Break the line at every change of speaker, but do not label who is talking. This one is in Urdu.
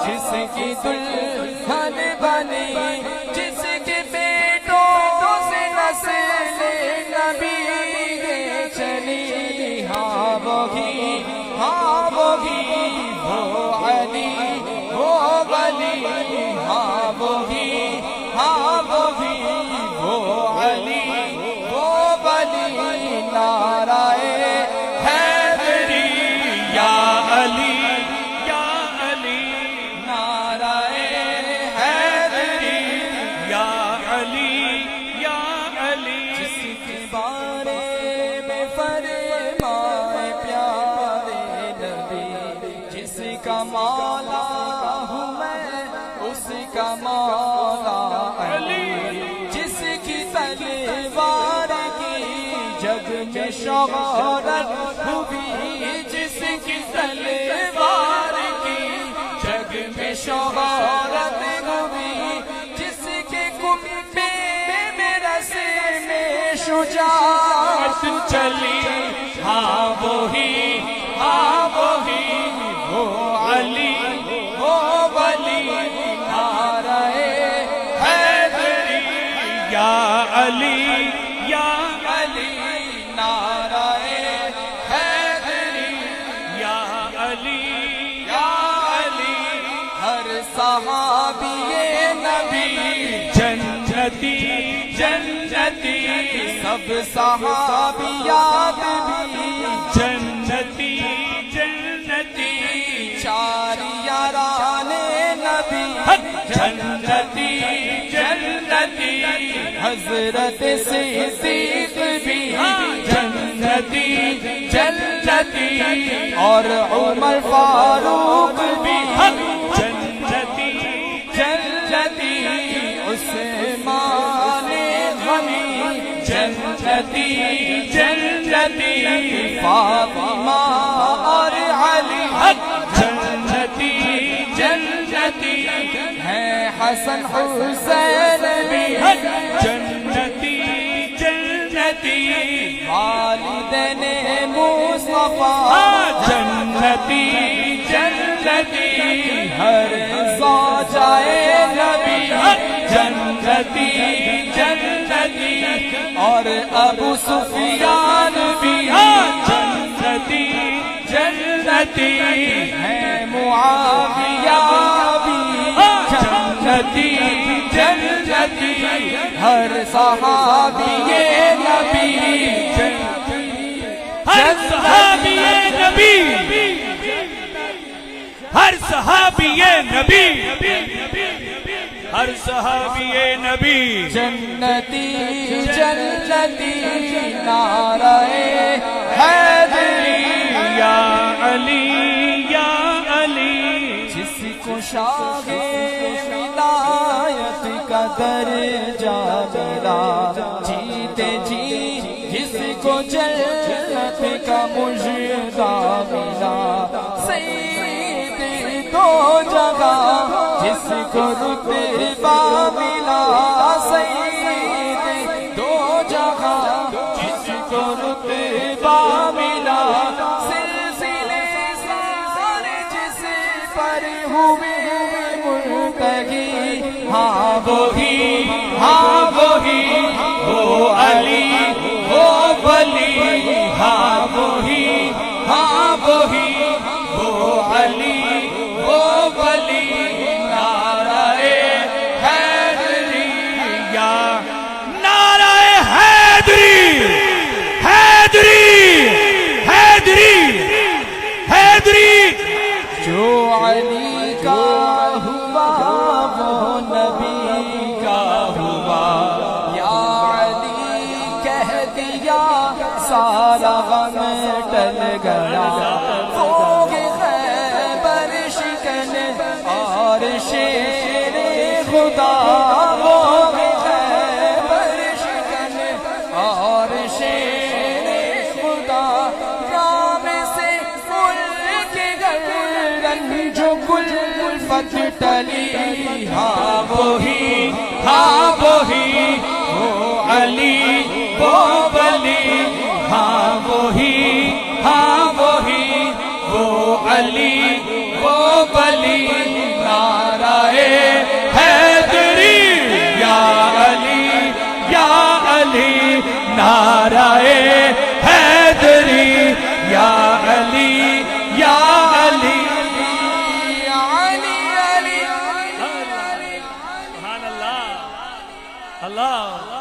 جس کی دلہن بنی، جس کے بیٹوں سے نسل نبی چلی، ہاں وہی وہ علی وہ ولی، ہاں وہی وہ علی وہ ولی، نعرہ حیدری
یا علی یا علی،
نعرہ حیدری
یا علی یا علی،
جس کے بارے میں فرمائے پیارے نبی، جس کا مولا ہوں میں اس کا مولا علی، جس کی تلوار کی جگ میں شہرت ہوئی، جس کی تلوار کی جگ میں شہرت ہوئی، جس کے کنبے میں رسے میں شجاعت
چلی، ہاں وہی وہ علی
وہ ولی، نعرہ حیدری
یا علی یا
علی، نعرہ حیدری
یا علی
یا علی، ہر صحابی نبی
جنتی جنتی،
سب صحابیات بھی
جنتی جنتی،
چار یاران نبی
جنتی جنتی،
حضرت صدیق بھی
جنتی
جنتی، اور عمر فاروق بھی
جنتی
جنتی، عثمان غنی
جنتی جنتی،
فاطمہ اور علی
جنتی جنتی،
ہیں، حسن حسین بھی
جنتی جنتی،
والدین مصطفیٰ
جنتی جنتی،
ہر زوجائے نبی
جنتی جنتی،
اور ابو سفیان بھی
جنتی جنتی،
ہیں، معاویہ بھی
جنتی جنتی،
ہر صحابی نبی
ہر صحابی نبی، ہر صحابی نبی، ہر صحابی نبی
جنتی جنتی، نعرہ حیدری
یا علی یا علی،
جس کو شاہ ولایت کا درجہ ملا، جیتے جی جس کو جنت کا مژدہ ملا، سید دو جگہ جس کو رتبہ ملا، سید دو جگہ جس کو رتبہ ملا، سلسلے سارے جس پر ہوئے منتہی، ہاں وہی
وہ علی وہ ولی، ہاں وہی وہ علی وہ ولی،
نعرہ حیدری
یا نعرہ حیدری حیدری حیدری حیدری،
جو علی کا ہوا وہ نبی کا ہوا، یا علی کہہ دیا سارا غم ٹل گیا، فوق خیبر شکن اور شیر خدا، فوق خیبر شکن اور شیر خدا، رام سے ملک گردن جو الفت ٹلی، ہاں وہی
وہ علی وہ ولی، ہاں وہی وہ علی وہ ولی، یا علی نعرہ حیدری یا علی یا علی
علی علی
سبحان اللہ اللہ